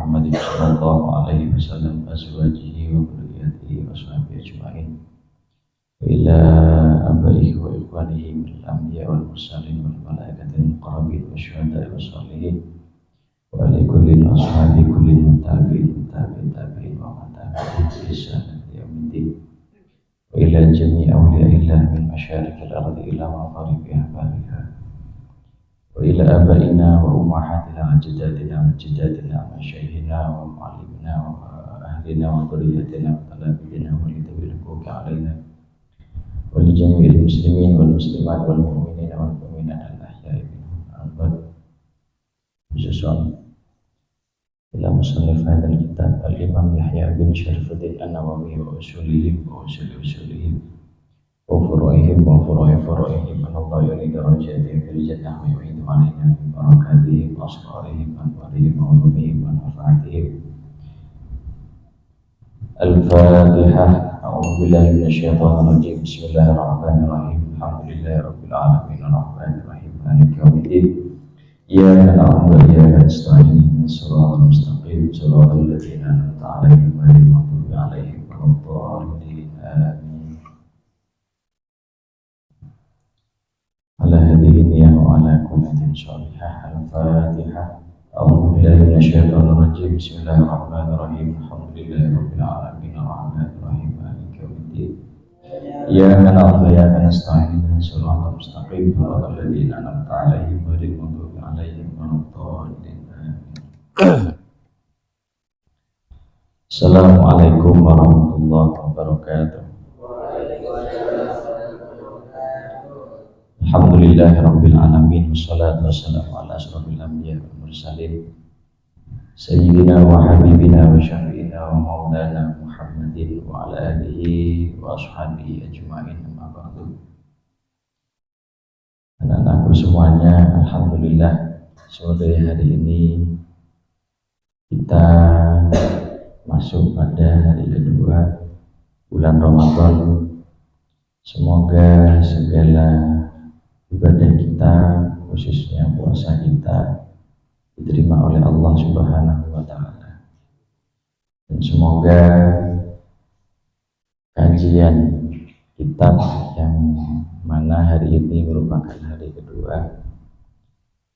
محمد صلى الله عليه وسلم أزواجه وذريته وصحبه أجمعين وإلى آبائه وإخوانه من الأنبياء والمرسلين والملائكة المقربين والشهداء والصالحين ولكل أصحاب كل تابعين ومن تابعهم بإحسان إلى يوم الدين وإلى جميع أولياء الله من مشارق الأرض إلى مغاربها بارها وإلى آبائنا وأمهاتنا وجداتنا ومشايخنا ومعلمنا وأهلنا وذريتنا وتلاميذنا ولذوي الحقوق علينا ولجميع المسلمين والمسلمات والمؤمنين والمؤمنات الأحياء منهم والأموات خصوصا إلى مصنف هذا الكتاب الإمام يحيى بن شرف الدين النووي وأصولهم وفروعهم أن الله يعلي درجاتهم في الجنة ويعيد علينا من بركاتهم وأسرارهم وأنوارهم وعلومهم ونفعاتهم. الفاتحة. أعوذ بالله من الشيطان الرجيم. بسم الله الرحمن الرحيم. الحمد لله رب العالمين الرحمن الرحيم مالك يوم الدين. إياك نعبد وإياك نستعين اهدنا الصراط المستقيم صراط الذين أنعمت عليهم غير المغضوب عليهم ولا الضالين آمين. على هذه النية وعلى كل صالحة. الفاتحة. أعوذ بالله من الشيطان الرجيم. بسم الله الرحمن الرحيم. الحمد لله رب العالمين الرحمن الرحيم مالك يوم الدين. إياك نعبد وإياك نستعين اهدنا الصراط المستقيم صراط الذين أنعمت عليهم غير المغضوب عليهم ولا الضالين آمين. Assalamualaikum warahmatullahi wabarakatuh. Alhamdulillahirabbil alamin wassalatu wassalamu ala asyrofil anbiya'i wal mursalin sayyidina wa habibina wa syafi'ina wa maulana Muhammadin wa ala alihi wa ashabihi ajma'in. Amma ba'du. Anak-anakku semuanya, alhamdulillah sore hari ini kita masuk pada hari kedua bulan Ramadan. Semoga segala ibadah kita, khususnya puasa kita, diterima oleh Allah Subhanahu wa Ta'ala. Dan semoga kajian kitab yang mana hari ini merupakan hari kedua,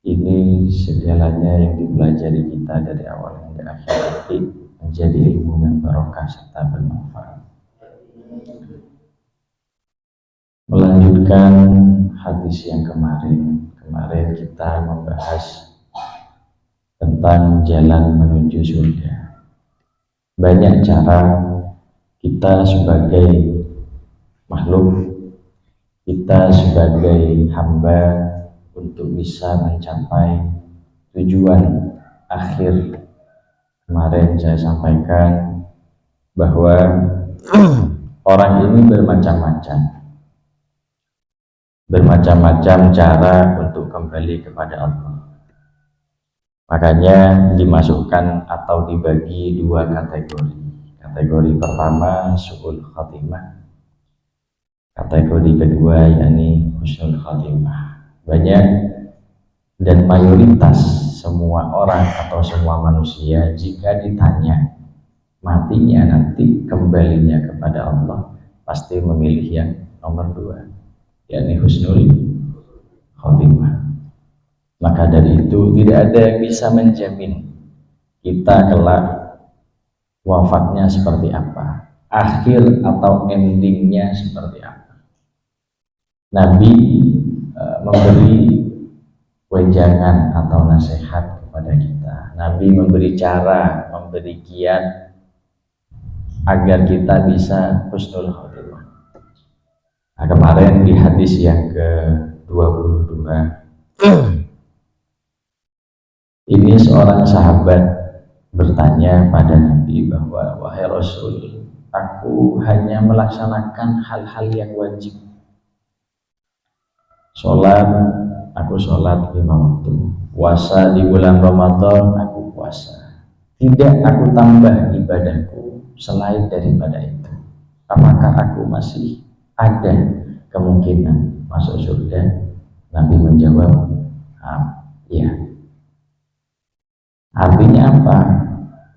ini segalanya yang dipelajari kita dari awal hingga akhir nanti menjadi ilmu yang barokah serta bermanfaat. Melanjutkan hadis yang kemarin kita membahas tentang jalan menuju surga. Banyak cara kita sebagai makhluk, kita sebagai hamba untuk bisa mencapai tujuan akhir. Kemarin saya sampaikan bahwa orang ini bermacam-macam cara untuk kembali kepada Allah. Makanya dimasukkan atau dibagi dua kategori. Kategori pertama su'ul khatimah, kategori kedua yakni husnul khatimah. Banyak dan mayoritas semua orang atau semua manusia jika ditanya matinya nanti kembalinya kepada Allah, pasti memilih yang nomor dua, yakni husnul khatimah. Maka dari itu tidak ada yang bisa menjamin kita kelak wafatnya seperti apa, akhir atau endingnya seperti apa. Nabi memberi wejangan atau nasihat kepada kita. Nabi memberi cara, memberi kiat agar kita bisa husnul khatimah. Nah, kemarin di hadis yang ke-22 ini seorang sahabat bertanya pada Nabi bahwa, wahai Rasul, aku hanya melaksanakan hal-hal yang wajib. Aku sholat 5 waktu. Puasa di bulan Ramadan, aku puasa. Tidak aku tambah ibadahku selain daripada itu. Apakah aku masih ada kemungkinan masuk surga? Nabi menjawab, ya. Artinya apa?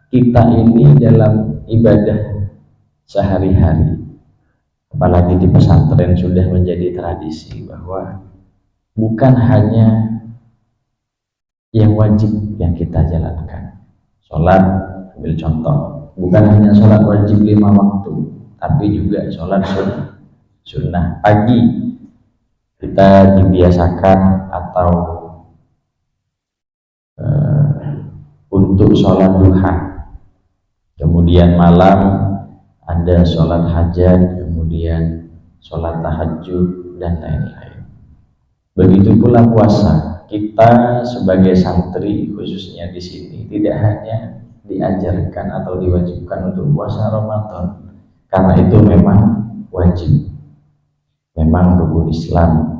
kita ini dalam ibadah sehari-hari, apalagi di pesantren sudah menjadi tradisi bahwa bukan hanya yang wajib yang kita jalankan. Sholat, ambil contoh, bukan hanya sholat wajib 5 waktu, tapi juga sholat sunnah. Pagi kita dibiasakan atau untuk sholat duha, kemudian malam ada sholat hajat, kemudian sholat tahajud dan lain-lain. Begitu pula puasa, kita sebagai santri khususnya di sini tidak hanya diajarkan atau diwajibkan untuk puasa Ramadan, karena itu memang wajib, memang rukun Islam.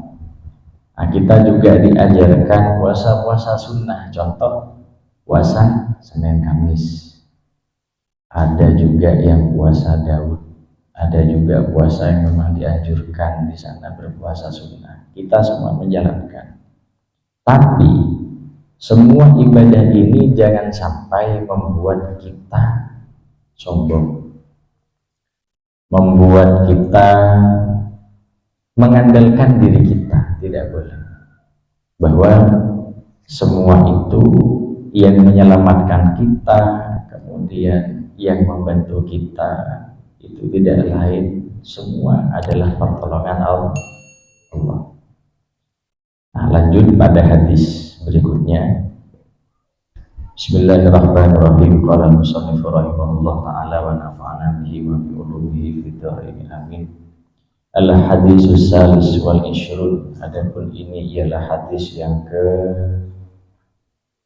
Nah, kita juga diajarkan puasa-puasa sunnah, contoh puasa Senin Kamis. Ada juga yang puasa Daud, ada juga puasa yang memang dianjurkan di sana berpuasa sunnah. Kita semua menjalankan. Tapi semua ibadah ini jangan sampai membuat kita sombong, membuat kita mengandalkan diri kita. Tidak boleh. Bahwa semua itu yang menyelamatkan kita, kemudian yang membantu kita, itu tidak lain, semua adalah pertolongan Allah. Nah, lanjut pada hadis berikutnya. Bismillahirrahmanirrahim. Qala musannif rahimahullah taala wa nafa'ana bihi wa bi ulumihi fid dharain amin. Al hadisus salis wal ishrun. Adapun ini ialah hadis yang ke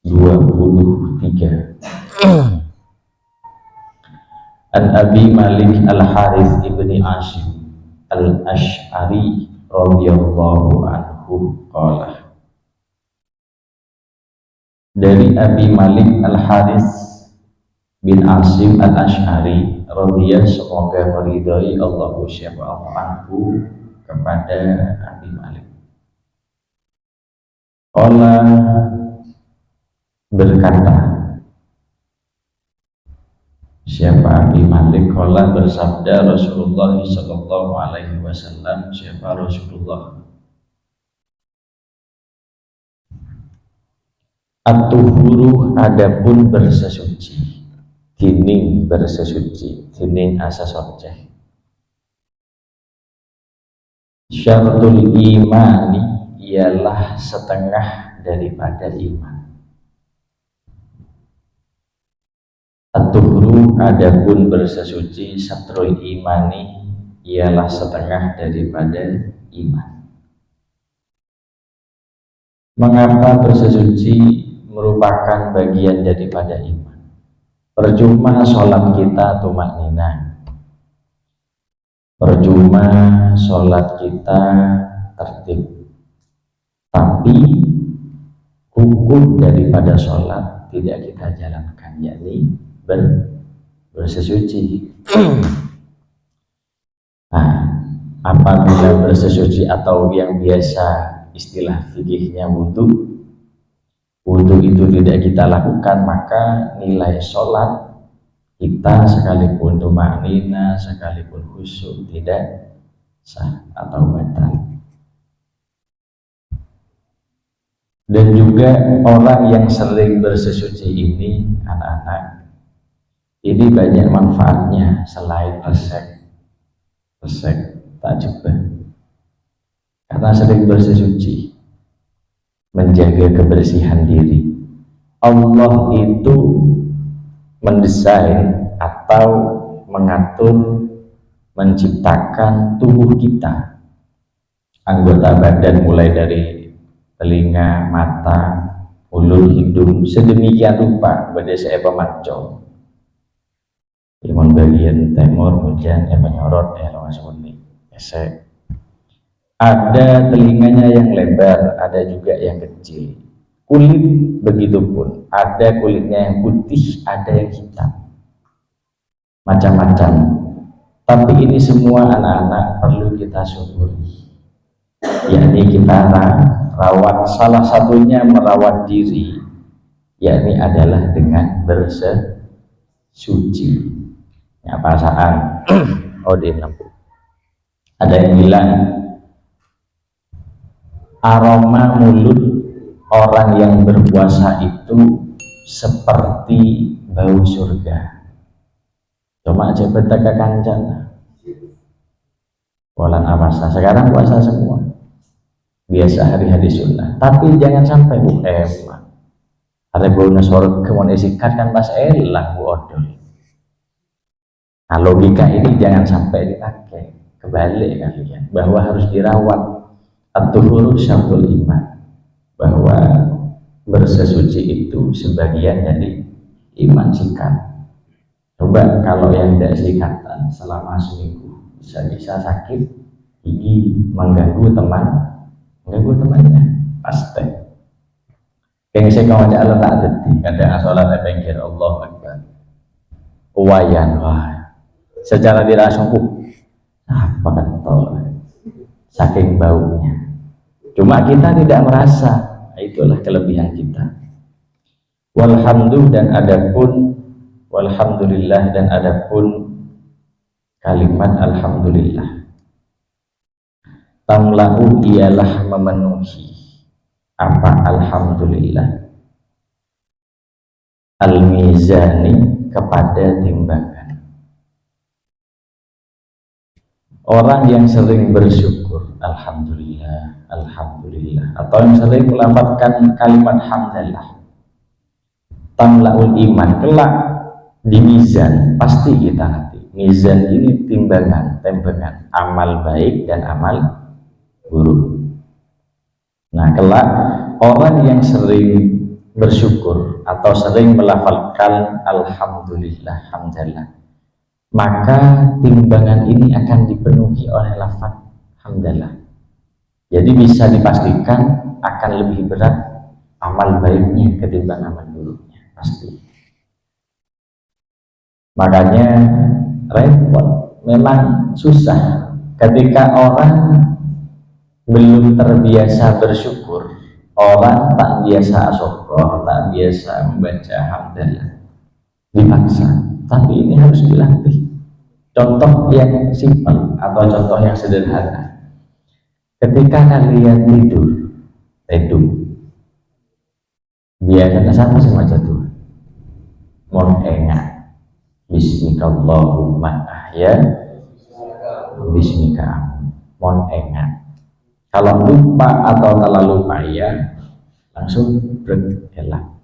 23. An Abi Malik Al-Harith ibni Ashim Al-Ash'ari radhiyallahu anhu qala. Dari Abi Malik Al-Harith bin Ashim Al-Ash'ari radhiyallahu, semoga meridhai Allah anhu, kepada Abi Malik. Qala, berkata, siapa Abi Malik? Qala, bersabda Rasulullah sallallahu alaihi wasallam. Siapa Rasulullah? At-tuhuru, adapun bersesuci, dining bersesuci, dining asa soceh. Syaratul imani, ialah setengah daripada iman. At-tuhuru, adapun bersesuci, satrul imani, ialah setengah daripada iman. Mengapa bersesuci merupakan bagian daripada iman? Percuma sholat kita tumaknina, percuma sholat kita tertib, tapi hukum daripada sholat tidak kita jalankan, yakni bersesuci. Nah, apabila bersesuci atau yang biasa istilah fikihnya wudhu itu tidak kita lakukan, maka nilai sholat kita sekalipun tumaknina, sekalipun khusyuk, tidak sah atau batal. Dan juga orang yang sering bersesuci ini, anak-anak, ini banyak manfaatnya selain resek takjubah. Karena sering bersesuci, menjaga kebersihan diri. Allah itu mendesain atau mengatur, menciptakan tubuh kita, anggota badan mulai dari telinga, mata, mulut, hidung, sedemikian rupa pada saya pemancong. Imun bagian timur, hujan, menyorot, langsung ini, esek. Ada telinganya yang lebar, ada juga yang kecil. Kulit begitu pun, ada kulitnya yang putih, ada yang hitam, macam-macam. Tapi ini semua anak-anak perlu kita syukuri, yakni kita rawat. Salah satunya merawat diri, yakni adalah dengan suci. Ya, perasaan. Oh, di lampu. Ada yang bilang aroma mulut orang yang berpuasa itu seperti bau surga. Cuma aja betaka kancan. Walan amasa. Sekarang puasa semua. Biasa hari-hari sunnah. Tapi jangan sampai ada bonus surga mau disikat kan pas elah bu odol. Nah, logika ini jangan sampai dipakai. Kebalik kalian bahwa harus dirawat. At-tuhuru syartul iman, bahwa bersesuci itu sebagian dari iman. Sikat. Coba kalau yang tidak sikatan selama seminggu bisa sakit gigi, mengganggu temannya pasti. Yang saya kawan Allah tak jadi kadang sholat pengen Allah Akbar wayan secara tidak langsung apa kentol saking baunya. Cuma kita tidak merasa. Itulah kelebihan kita. Walhamdulillah dan adapun kalimat alhamdulillah tamlahu ialah memenuhi apa alhamdulillah al-mizani kepada timbangan. Orang yang sering bersyukur alhamdulillah alhamdulillah atau yang sering melafazkan kalimat hamdalah tamlaul iman kelak di mizan pasti kita nanti. Mizan ini timbangan amal baik dan amal buruk. Nah, kelak orang yang sering bersyukur atau sering melafalkan alhamdulillah hamdalah, maka timbangan ini akan dipenuhi oleh lafaz hamdalah. Jadi bisa dipastikan akan lebih berat amal baiknya ketimbang amal buruknya pasti. Makanya repot, memang susah ketika orang belum terbiasa bersyukur, orang tak biasa asyukur, tak biasa membaca hamdalah, dipaksa. Tapi ini harus dilatih. Contoh yang simpel atau contoh yang sederhana, ketika kalian tidur biasanya sama jatuh mohon ingat Bismikallahumma ahya Bismika mohon ingat. Kalau lupa atau terlalu payah langsung bergerak.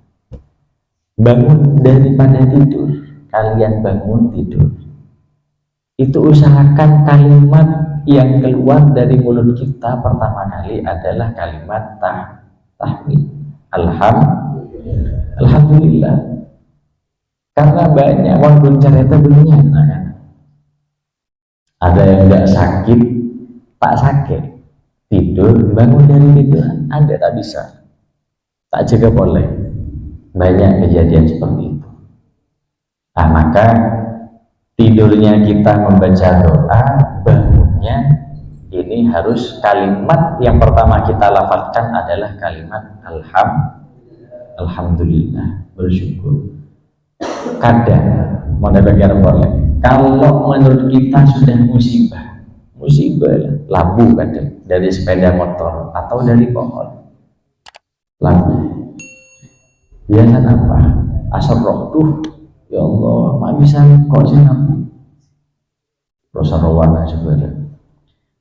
Bangun daripada tidur, kalian bangun tidur itu usahakan kalimat yang keluar dari mulut kita pertama kali adalah kalimat tahmid alhamdulillah. Karena banyak walaupun cerita belumnya kan? Ada yang tidak sakit, tak sakit, tidur, bangun dari tidur, Anda tak bisa, tak jaga boleh. Banyak kejadian seperti itu. Nah, maka tidurnya kita membaca doa, bangunnya ini harus kalimat yang pertama kita lafalkan adalah kalimat alhamdulillah, bersyukur. Kadang modern boleh. Kalau menurut kita sudah musibah labu kadang dari sepeda motor atau dari pohon labu. Biasa apa? Asal roh tuh, ya Allah, mak bisa kok sih labu. Rosa rawana sebenarnya.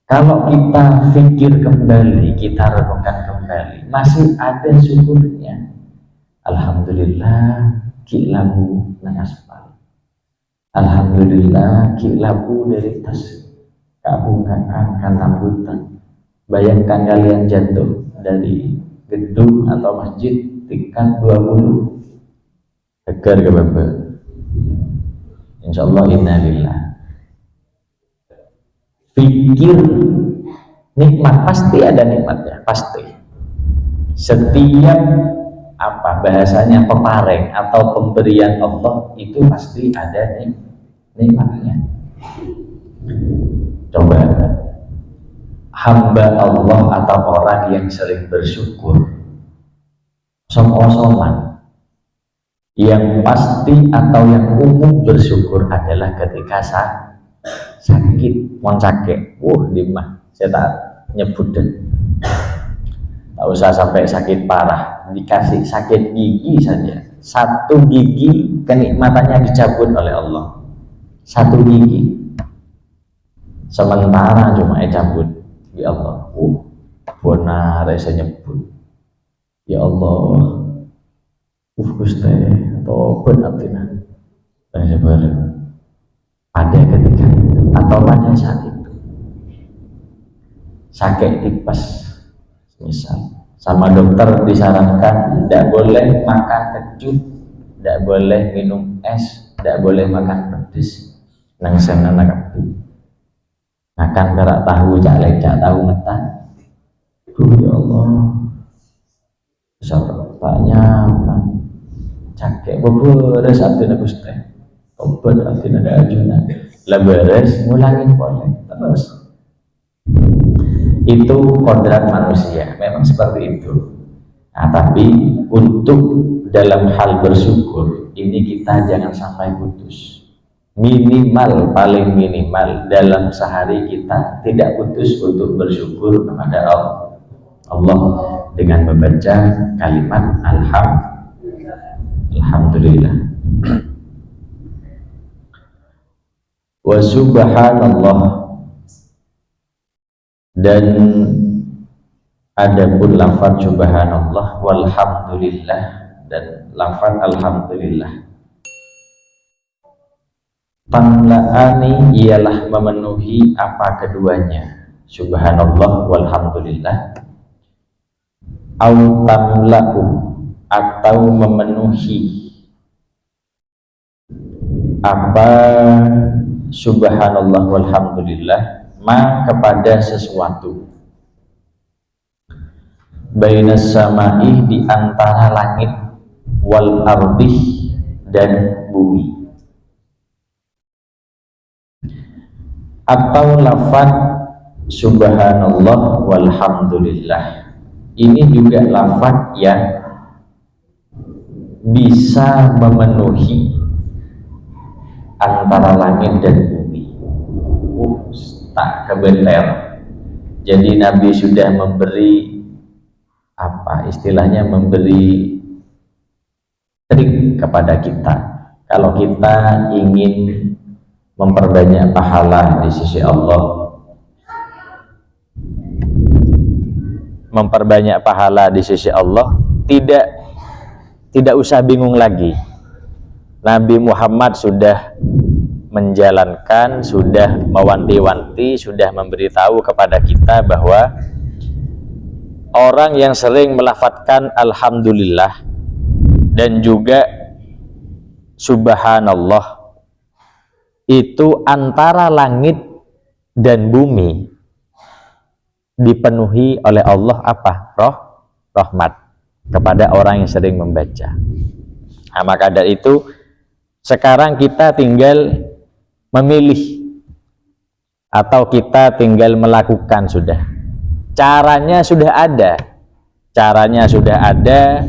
Kalau kita pikir kembali, kita renungkan kembali, masih ada syukurnya. Alhamdulillah ki labu nang aspal. Alhamdulillah ki labu dari tas kabungan kan rambutan. Bayangkan kalian jatuh dari gedung atau masjid tingkat 20 tegar ke bapak. Insyaallah innalillah. Pikir nikmat, pasti ada nikmatnya, pasti. Setiap apa bahasanya pemareng atau pemberian Allah itu pasti ada nikmatnya. Coba hamba Allah atau orang yang sering bersyukur som-osoman Yang pasti atau yang umum bersyukur adalah ketika sakit, mau sakit, dimah saya tak nyebut deh, tak usah sampai sakit parah, dikasih sakit gigi saja, satu gigi kenikmatannya dicabut oleh Allah, satu gigi sementara cuma cabut, ya Allah, benar saya nyebut, ya Allah, Gusti tobat atina pada ketika atau pada saat itu sakit tipes misal, sama dokter disarankan tidak boleh makan kecut, tidak boleh minum es, tidak boleh makan pedes, nang sana nakapi makan kerak tahu cak lecak tahu metan, ya Allah sertanya cakek beberes artinya Gusti obat artinya ada ajunan lah beres ngulangin boleh terus. Itu kodrat manusia memang seperti itu. Nah, tapi untuk dalam hal bersyukur ini kita jangan sampai putus, minimal paling minimal dalam sehari kita tidak putus untuk bersyukur kepada Allah dengan membaca kalimat Alhamdulillah wa subhanallah, dan adapun lafaz subhanallah walhamdulillah dan lafaz alhamdulillah tamla'ani ialah memenuhi apa keduanya, subhanallah walhamdulillah, au tamla'u atau memenuhi apa subhanallah walhamdulillah ma kepada sesuatu, bainas samai di antara langit, wal ardih dan bumi, atau lafaz subhanallah walhamdulillah ini juga lafaz yang bisa memenuhi antara langit dan bumi. Tak kebeter. Jadi Nabi sudah memberi apa istilahnya, memberi trik kepada kita. Kalau kita ingin memperbanyak pahala di sisi Allah, memperbanyak pahala di sisi Allah, tidak usah bingung lagi. Nabi Muhammad sudah menjalankan, sudah mewanti-wanti, sudah memberitahu kepada kita bahwa orang yang sering melafadzkan alhamdulillah dan juga subhanallah itu antara langit dan bumi dipenuhi oleh Allah apa? Rahmat kepada orang yang sering membaca. Nah, maka dari itu sekarang kita tinggal memilih atau kita tinggal melakukan sudah. Caranya sudah ada. Caranya sudah ada,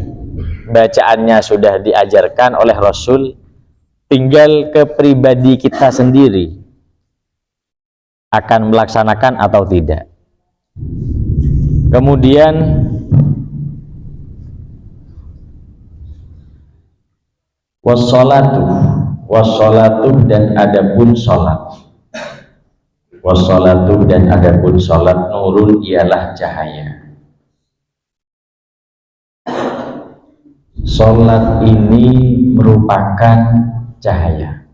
bacaannya sudah diajarkan oleh Rasul, tinggal ke pribadi kita sendiri akan melaksanakan atau tidak. Kemudian wassalatu dan adapun salat, wassalatu dan adapun salat nurun ialah cahaya. Salat ini merupakan cahaya.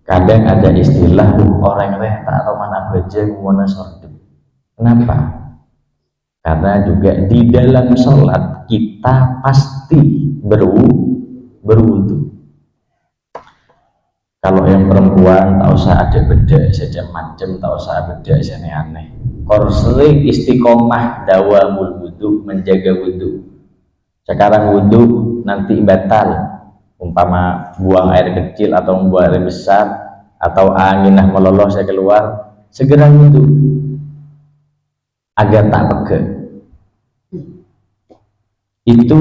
Kadang ada istilah orang reh tak atau mana baca mana sordem. Kenapa? Karena juga di dalam salat kita pasti berwudu. Kalau yang perempuan tak usah ada beda saja macam, tak usah beda saja aneh. Kalau sering istiqomah dawamul wudu, menjaga wudu. Sekarang wudu nanti batal, umpama buang air kecil atau buang air besar atau angin meloloh saya keluar, segera wudu agar tak pegel. Itu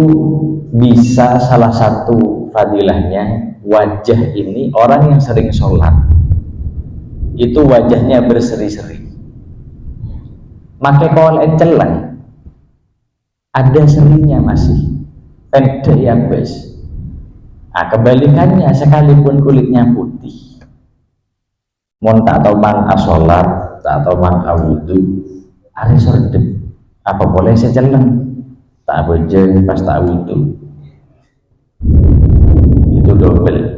bisa salah satu fadilahnya, wajah ini orang yang sering sholat itu wajahnya berseri-seri, make kolek celeng ada serinya masih pendek ya bes. Nah, kebalikannya sekalipun kulitnya putih, mon tak tahu mang asolat, tak tahu mang awudu, hari sordep, apa boleh saya celeng, tak bejeng pas tak wudu, itu double.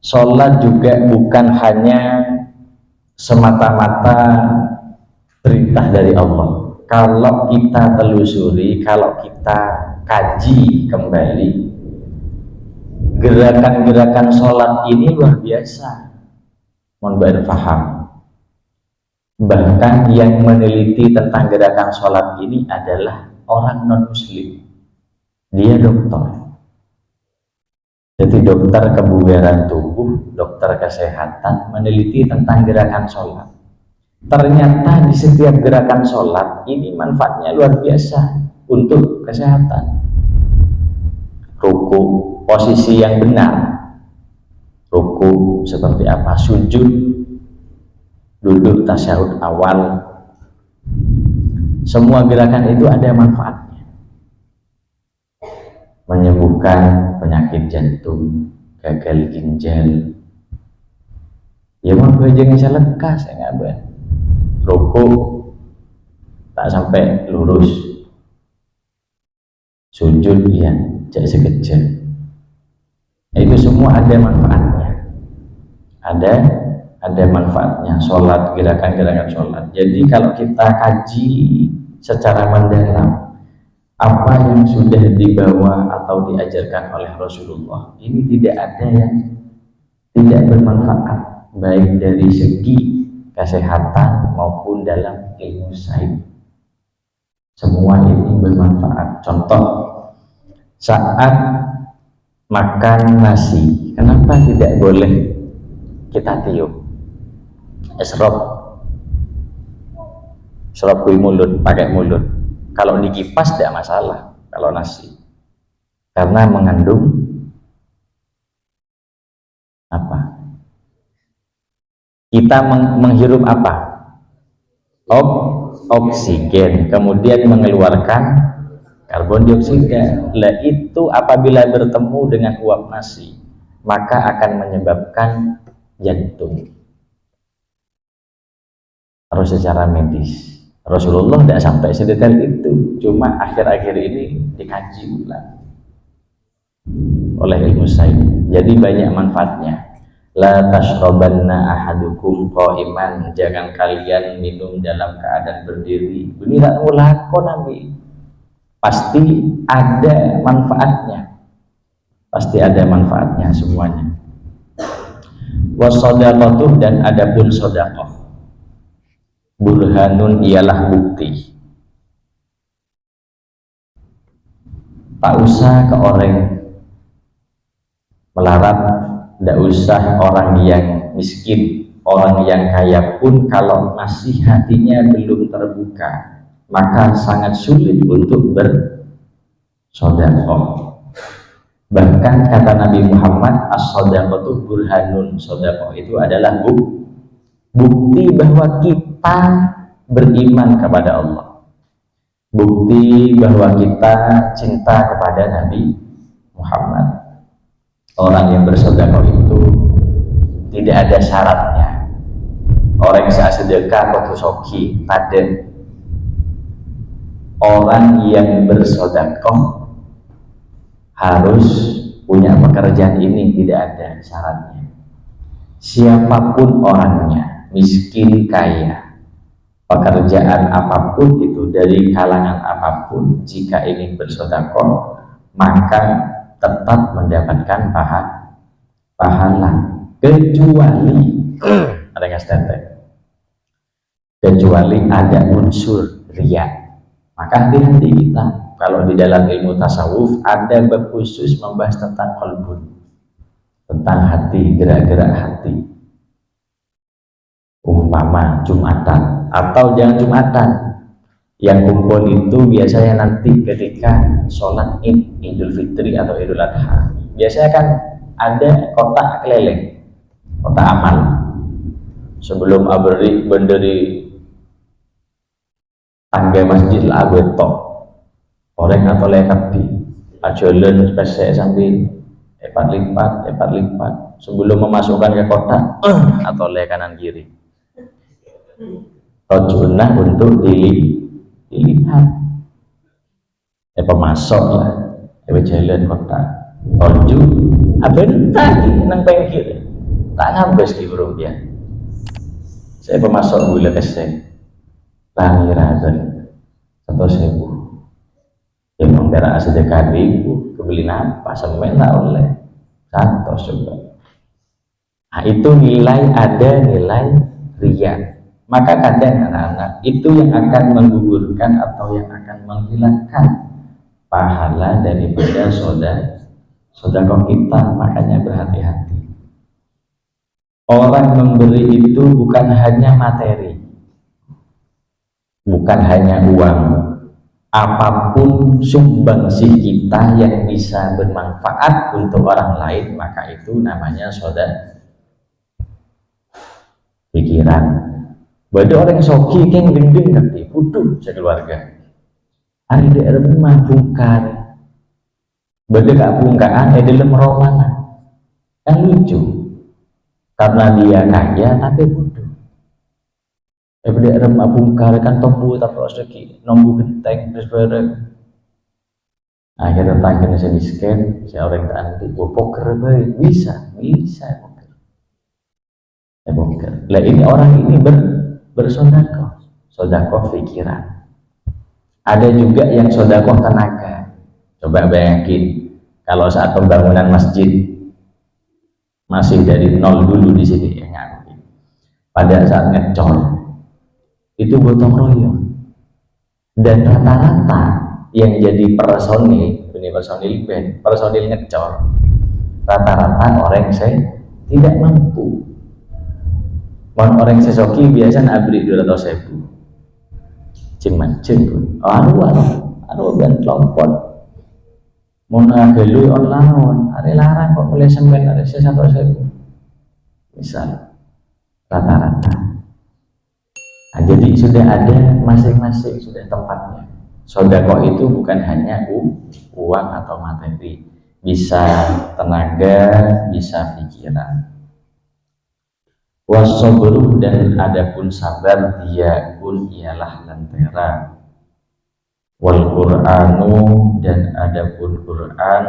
Sholat juga bukan hanya semata-mata perintah dari Allah. Kalau kita telusuri, kalau kita kaji kembali, gerakan-gerakan sholat ini luar biasa, mohon berfaham. Bahkan yang meneliti tentang gerakan sholat ini adalah orang non-muslim, dia dokter. Jadi dokter kebugaran tubuh, dokter kesehatan meneliti tentang gerakan sholat. Ternyata di setiap gerakan sholat ini manfaatnya luar biasa untuk kesehatan. Ruku, posisi yang benar. Ruku seperti apa? Sujud, duduk tasyahud awal. Semua gerakan itu ada manfaatnya. Menyembuhkan penyakit jantung, gagal ginjal. Ya mau bajanya saya lekas, saya nggak ben. Ruku tak sampai lurus, sujud ya jak sekejap. Itu semua ada manfaatnya, ada manfaatnya. Sholat, gerakan-gerakan sholat. Jadi kalau kita kaji secara mendalam apa yang sudah dibawa atau diajarkan oleh Rasulullah, ini tidak ada yang tidak bermanfaat, baik dari segi kesehatan maupun dalam ilmu sains. Semua ini bermanfaat. Contoh, saat makan nasi, kenapa tidak boleh kita tiup? Serop kui mulut, pakai mulut. Kalau dikipas tidak masalah kalau nasi, karena mengandung apa? Kita menghirup apa? Oksigen, kemudian mengeluarkan karbon dioksida. Lah itu apabila bertemu dengan uap nasi, maka akan menyebabkan jantung. Harus secara medis. Rasulullah tidak sampai sedetail itu, cuma akhir-akhir ini dikaji ulang oleh ilmu sains. Jadi banyak manfaatnya. La tashrabanna ahadukum qa'iman, jangan kalian minum dalam keadaan berdiri. Beneran ulako Nabi. Pasti ada manfaatnya. Pasti ada manfaatnya semuanya. Wassadaqatuh, dan adapun sedekah. Burhanun ialah bukti. Tak usah ke orang melarat, tidak usah orang yang miskin, orang yang kaya pun kalau masih hatinya belum terbuka, maka sangat sulit untuk bersedekah. Bahkan kata Nabi Muhammad, as-shadaqatu burhanun, sedekah itu adalah bukti bahwa kita beriman kepada Allah, bukti bahwa kita cinta kepada Nabi Muhammad. Orang yang bersedekah itu tidak ada syaratnya. Orang yang sedekah kudu soki, tade. Orang yang bersedekah harus punya pekerjaan, ini tidak ada syaratnya. Siapapun orangnya, miskin, kaya, pekerjaan apapun itu, dari kalangan apapun, jika ingin bersedekah maka tetap mendapatkan pahala, kecuali ada kecuali ada unsur riya. Maka hati-hati kita. Kalau di dalam ilmu tasawuf ada bab khusus membahas tentang qalbun, tentang hati, gerak-gerak hati. Umpama Jumatan, atau jangan Jumatan, Yang kumpul itu biasanya nanti ketika sholat Idul Fitri atau Idul Adha. Biasanya kan ada kotak keliling, kotak amal. Sebelum berdiri tangga masjid lah tok orang atau lekat di ajolen pesek sambil epat lipat sebelum memasukkan ke kotak atau le kanan kiri. Rojunah untuk dilihat. Pemasok lah, jalan kotak. Roju, abentar nang pinggir, tak nambes di burung dia. Saya pemasok gula keseng, pangiraban, 1.000. Yang menggerak sedekah ribu, kebeli apa semen tak oleh, 100 coba. Nah itu ada nilai riya. Maka kadang anak-anak itu yang akan menggugurkan atau yang akan menghilangkan pahala daripada sedekah kita. Makanya berhati-hati. Orang memberi itu bukan hanya materi, bukan hanya uang. Apapun sumbangsi kita yang bisa bermanfaat untuk orang lain, maka itu namanya sedekah. Pikiran. Bada orang soki yang gendeng nanti, butuh sekeluarga. Hari daerah rumah bungkar. Bada gak bungkaan, dalam romana. Yang lucu. Karena dia kaya tapi butuh. Daerah rumah bungkar kan tombu tak proseki, nombu genteng terus bareng. Akhirnya tangkanya saya di-scan, saya orang tak nanti, poker baik, bisa poker. Poker. Lah ini orang ini bersodakoh pikiran. Ada juga yang sodakoh tenaga. Coba bayangin kalau saat pembangunan masjid masih dari nol dulu di sini ya, pada saat ngecor itu gotong royong dan rata-rata yang jadi personil ngecor rata-rata orang saya tidak mampu. Orang sesoki biasa abri 200.000 cing pun aduh ben lompot mau ngagelu online hari larang kok boleh semen hari 100.000 misal rata-rata. Nah, jadi sudah ada masing-masing sudah tempatnya. Sedekah itu bukan hanya uang atau materi, bisa tenaga, bisa pikiran. Wasobru dan adapun sabar dia pun ialah lentera. Wal Qur'anu dan adapun Quran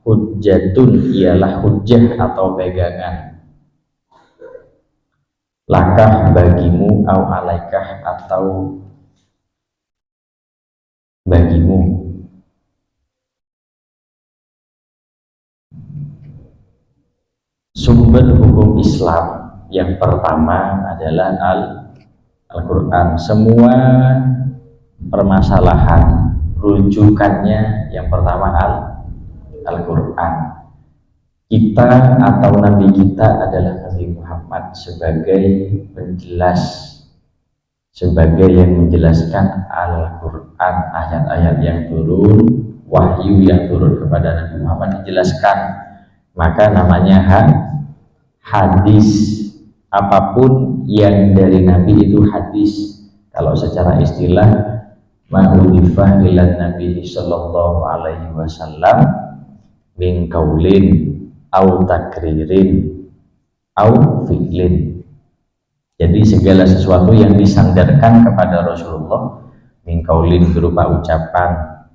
hujjatun ialah hujjah atau pegangan. Lakah bagimu au alaikah atau bagimu. Sumber hukum Islam yang pertama adalah Al-Quran. Semua permasalahan rujukannya yang pertama Al-Quran. Kita atau Nabi kita adalah Nabi Muhammad sebagai penjelas, sebagai yang menjelaskan Al-Quran, ayat-ayat yang turun, wahyu yang turun kepada Nabi Muhammad dijelaskan. Maka namanya hadis. Apapun yang dari Nabi itu hadis. Kalau secara istilah ma'udifah ilan Nabi sallallahu alaihi wasallam min kaulin au takririn au fi'lin. Jadi segala sesuatu yang disandarkan kepada Rasulullah min kaulin berupa ucapan,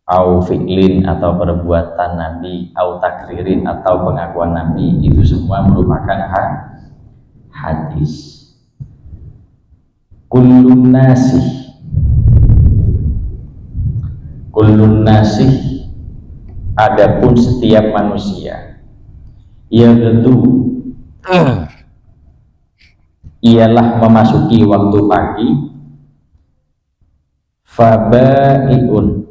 au fi'lin atau perbuatan Nabi, au takririn atau pengakuan Nabi, itu semua merupakan hadis. Kullun nasih adapun setiap manusia yagdu ialah memasuki waktu pagi, fabai'un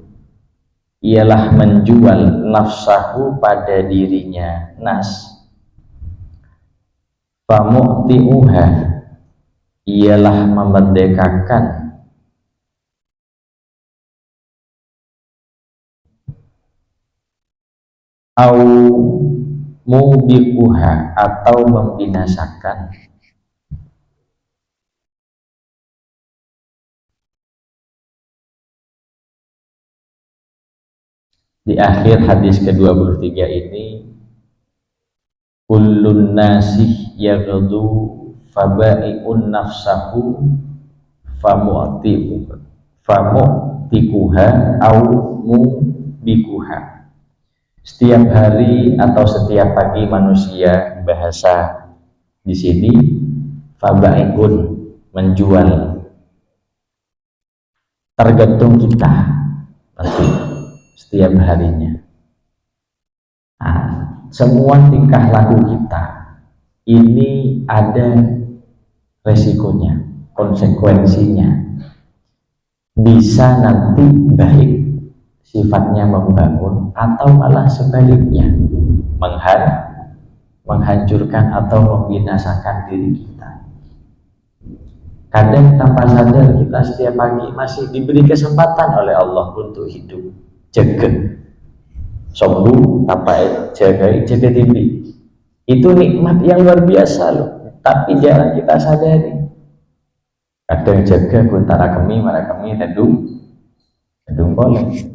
ialah menjual nafsahu pada dirinya famu'ti'uha ialah memerdekakan au mubiquha atau membinasakan. Di akhir hadis ke-23 ini, kullun nasih yaghdu fabai'un nafsahu famu'tikuha au mubikuha. Setiap hari atau setiap pagi manusia, bahasa di sini fabai'un, menjual, tergantung kita nanti setiap harinya. Nah, semua tingkah laku kita ini ada resikonya, konsekuensinya. Bisa nanti baik, sifatnya membangun, atau malah sebaliknya menghancurkan atau membinasakan diri kita. Kadang tanpa sadar kita setiap pagi masih diberi kesempatan oleh Allah untuk hidup. Jaga sombong, tanpa jaga TV. Itu nikmat yang luar biasa loh, tapi jarang kita sadari. Kadang jaga guntara kami, marah kami, tedung boleh.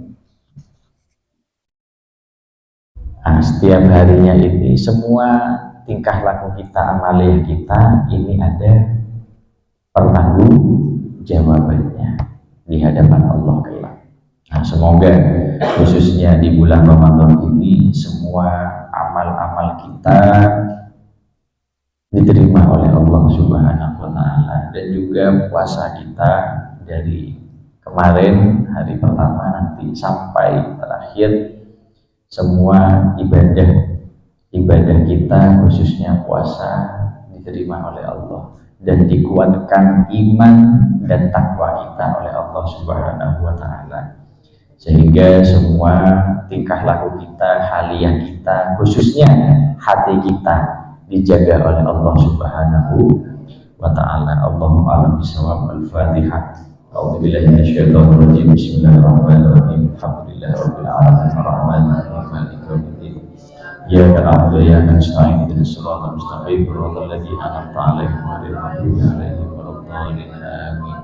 Nah, setiap harinya ini semua tingkah laku kita, amalia kita ini ada pertanggung jawabannya di hadapan Allah kelak. Nah, semoga khususnya di bulan Ramadan ini semua amal-amal kita diterima oleh Allah Subhanahu wa Ta'ala, dan juga puasa kita dari kemarin hari pertama nanti sampai terakhir, semua ibadah kita khususnya puasa diterima oleh Allah dan dikuatkan iman dan takwa kita oleh Allah Subhanahu wa Ta'ala, sehingga semua tingkah laku kita, haliyah kita, khususnya hati kita dijaga oleh Allah Subhanahu wa Ta'ala. Allahumma a'lam bishawab. Al-Fatihah. A'udzubillahi minasyaitonir rajim. Bismillahirrahmanirrahim. Alhamdulillahirabbil alamin arrahmanir rahim maliki yaumiddin. Iyyaka na'budu wa iyyaka nasta'in ihdinas siratal mustaqim siratal ladzina an'amta 'alaihim ghairil maghdubi 'alaihim waladdallin. Amin.